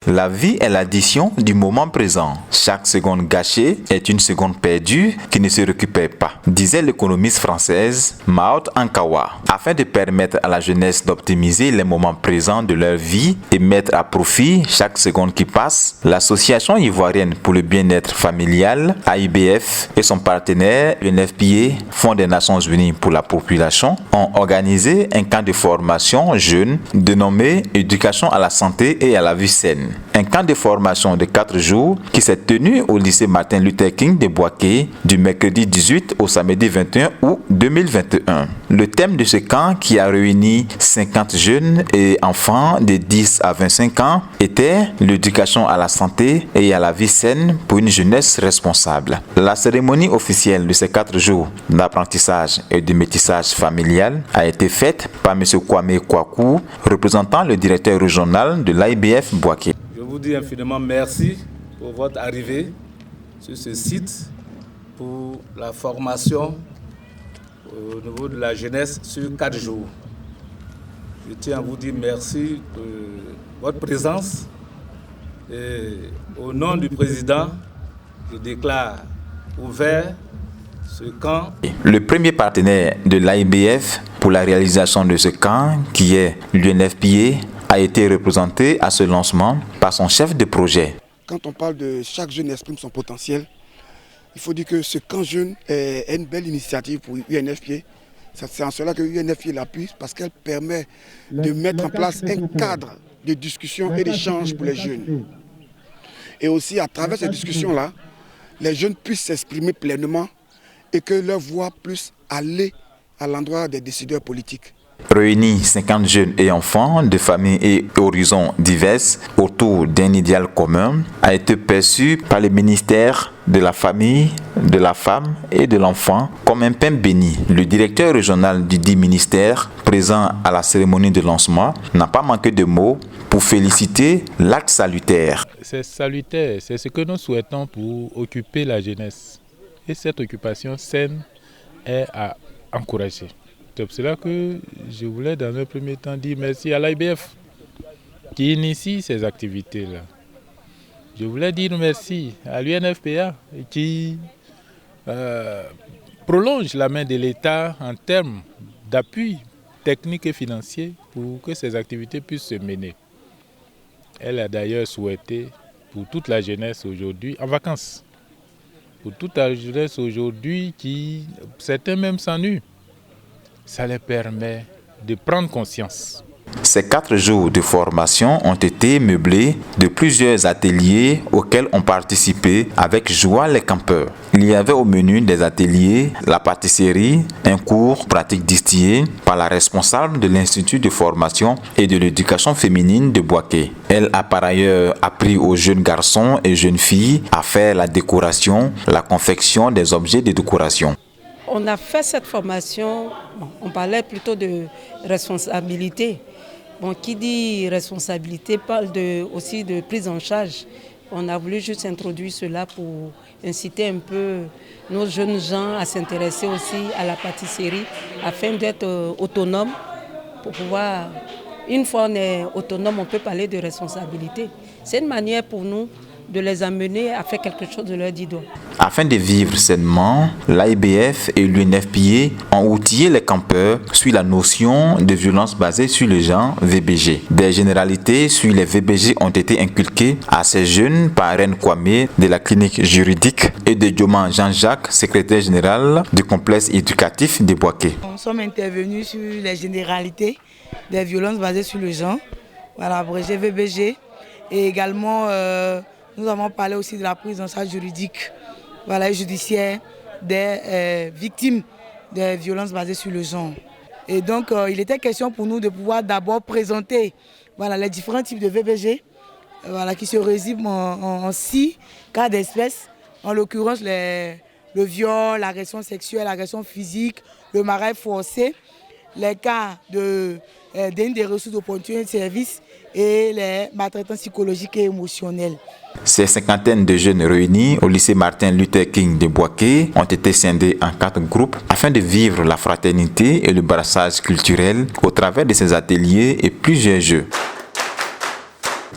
La vie est l'addition du moment présent. Chaque seconde gâchée est une seconde perdue qui ne se récupère pas, disait l'économiste française Maot Ankawa. Afin de permettre à la jeunesse d'optimiser les moments présents de leur vie et mettre à profit chaque seconde qui passe, l'Association ivoirienne pour le bien-être familial, AIBF, et son partenaire, l'UNFPA, Fonds des Nations Unies pour la population, ont organisé un camp de formation jeune dénommé Éducation à la santé et à la vie saine. Un camp de formation de 4 jours qui s'est tenu au lycée Martin Luther King de Bouaké du mercredi 18 au samedi 21 août 2021. Le thème de ce camp, qui a réuni 50 jeunes et enfants de 10 à 25 ans, était l'éducation à la santé et à la vie saine pour une jeunesse responsable. La cérémonie officielle de ces 4 jours d'apprentissage et de métissage familial a été faite par M. Kwame Kwaku, représentant le directeur régional de l'AIBF Bouaké. Je vous dis infiniment merci pour votre arrivée sur ce site pour la formation au niveau de la jeunesse sur 4 jours. Je tiens à vous dire merci de votre présence et au nom du président, je déclare ouvert ce camp. Le premier partenaire de l'AIBF pour la réalisation de ce camp, qui est l'UNFPA, a été représenté à ce lancement par son chef de projet. Quand on parle de chaque jeune exprime son potentiel, il faut dire que ce camp jeune est une belle initiative pour UNFPA. C'est en cela que UNFPA l'appuie, parce qu'elle permet de mettre en place un cadre de discussion et d'échange pour les jeunes. Et aussi, à travers ces discussions-là, les jeunes puissent s'exprimer pleinement et que leur voix puisse aller à l'endroit des décideurs politiques. Réunis 50 jeunes et enfants de familles et horizons divers autour d'un idéal commun, a été perçu par le ministère de la Famille, de la Femme et de l'Enfant comme un pain béni. Le directeur régional du dit ministère, présent à la cérémonie de lancement, n'a pas manqué de mots pour féliciter l'acte salutaire. C'est salutaire, c'est ce que nous souhaitons pour occuper la jeunesse. Et cette occupation saine est à encourager. C'est pour cela que je voulais dans un premier temps dire merci à l'AIBF qui initie ces activités-là. Je voulais dire merci à l'UNFPA qui prolonge la main de l'État en termes d'appui technique et financier pour que ces activités puissent se mener. Elle a d'ailleurs souhaité pour toute la jeunesse aujourd'hui en vacances. Pour toute la jeunesse aujourd'hui qui, certains même s'ennuient. Ça les permet de prendre conscience. Ces 4 jours de formation ont été meublés de plusieurs ateliers auxquels ont participé avec joie les campeurs. Il y avait au menu des ateliers, la pâtisserie, un cours pratique distillé par la responsable de l'Institut de formation et de l'éducation féminine de Bouaké. Elle a par ailleurs appris aux jeunes garçons et jeunes filles à faire la décoration, la confection des objets de décoration. On a fait cette formation, on parlait plutôt de responsabilité. Qui dit responsabilité parle aussi de prise en charge. On a voulu juste introduire cela pour inciter un peu nos jeunes gens à s'intéresser aussi à la pâtisserie afin d'être autonomes. Pour pouvoir, une fois on est autonome, on peut parler de responsabilité. C'est une manière pour nous de les amener à faire quelque chose de leurs 10 doigts. Afin de vivre sainement, l'AIBF et l'UNFPA ont outillé les campeurs sur la notion de violence basée sur le genre VBG. Des généralités sur les VBG ont été inculquées à ces jeunes par Reine Kwame de la clinique juridique et de Dioman Jean-Jacques, secrétaire général du complexe éducatif de Bouaké. Nous sommes intervenus sur les généralités des violences basées sur le genre, voilà, abrégé VBG, et également nous avons parlé aussi de la prise en charge juridique, voilà, judiciaire des victimes des violences basées sur le genre. Et donc, il était question pour nous de pouvoir d'abord présenter les différents types de VBG qui se résument en 6 cas d'espèce, en l'occurrence le viol, l'agression sexuelle, l'agression physique, le mariage forcé, les cas de déni des ressources d'opportunité de service et les maltraitances psychologiques et émotionnelles. Ces cinquantaines de jeunes réunis au lycée Martin Luther King de Bouaké ont été scindés en 4 groupes afin de vivre la fraternité et le brassage culturel au travers de ces ateliers et plusieurs jeux.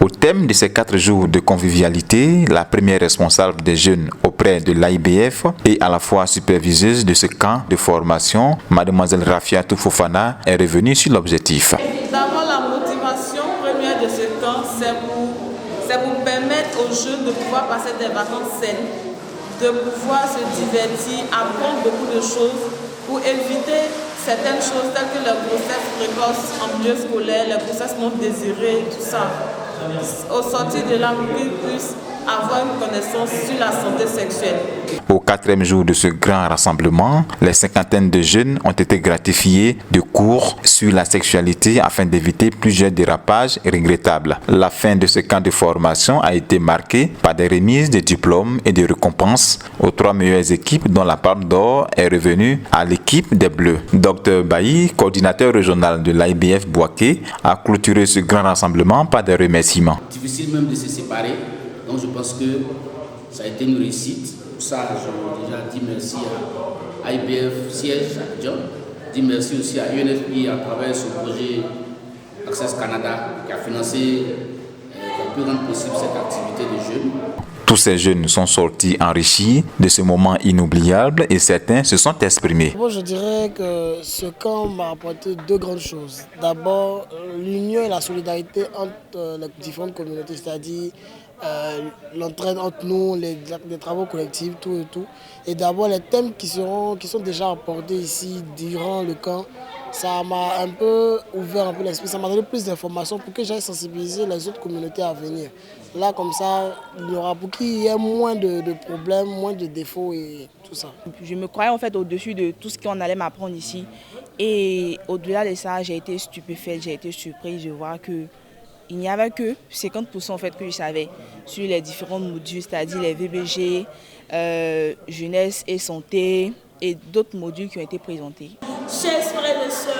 Au thème de ces 4 jours de convivialité, la première responsable des jeunes auprès de l'AIBF et à la fois superviseuse de ce camp de formation, Mademoiselle Rafiatou Fofana, est revenue sur l'objectif. D'abord, la motivation première de ce camp, c'est pour permettre aux jeunes de pouvoir passer des vacances saines, de pouvoir se divertir, apprendre beaucoup de choses pour éviter certaines choses telles que les grossesses précoces en milieu scolaire, les grossesses non désirées, tout ça. Au sortir de là, qu'ils puissent avoir une connaissance sur la santé sexuelle. Au 4e jour de ce grand rassemblement, les 50aines de jeunes ont été gratifiés de cours sur la sexualité afin d'éviter plusieurs dérapages regrettables. La fin de ce camp de formation a été marquée par des remises de diplômes et de récompenses aux 3 meilleures équipes, dont la palme d'or est revenue à l'équipe des Bleus. Dr Bailly, coordinateur régional de l'AIBF Bouaké, a clôturé ce grand rassemblement par des remerciements. Difficile même de se séparer. Donc je pense que ça a été une réussite. Pour ça, je déjà dit merci à IBF Siège à Abidjan. Dis merci aussi à UNFPI à travers ce projet Access Canada qui a financé, qui a pu rendre possible cette activité de jeunes. Tous ces jeunes sont sortis enrichis de ce moment inoubliable et certains se sont exprimés. Bon, je dirais que ce camp m'a apporté 2 grandes choses. D'abord, l'union et la solidarité entre les différentes communautés, c'est-à-dire l'entraide entre nous, les travaux collectifs, tout et tout. Et d'abord, les thèmes qui sont déjà apportés ici durant le camp, ça m'a un peu ouvert un peu l'esprit, ça m'a donné plus d'informations pour que j'aille sensibiliser les autres communautés à venir. Là, comme ça, il y aura pour qu'il y ait moins de problèmes, moins de défauts et tout ça. Je me croyais en fait au-dessus de tout ce qu'on allait m'apprendre ici. Et au-delà de ça, j'ai été stupéfaite, j'ai été surprise de voir que il n'y avait que 50% en fait que je savais sur les différents modules, c'est-à-dire les VBG, jeunesse et santé et d'autres modules qui ont été présentés. Chers frères et sœurs,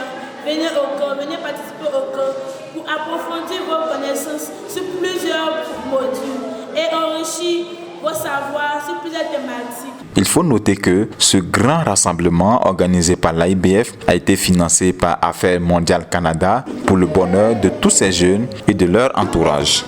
venez au camp, venez participer au camp pour approfondir vos connaissances sur plusieurs modules et enrichir vos savoirs sur plusieurs thématiques. Il faut noter que ce grand rassemblement organisé par l'AIBF a été financé par Affaires mondiales Canada pour le bonheur de tous ces jeunes et de leur entourage.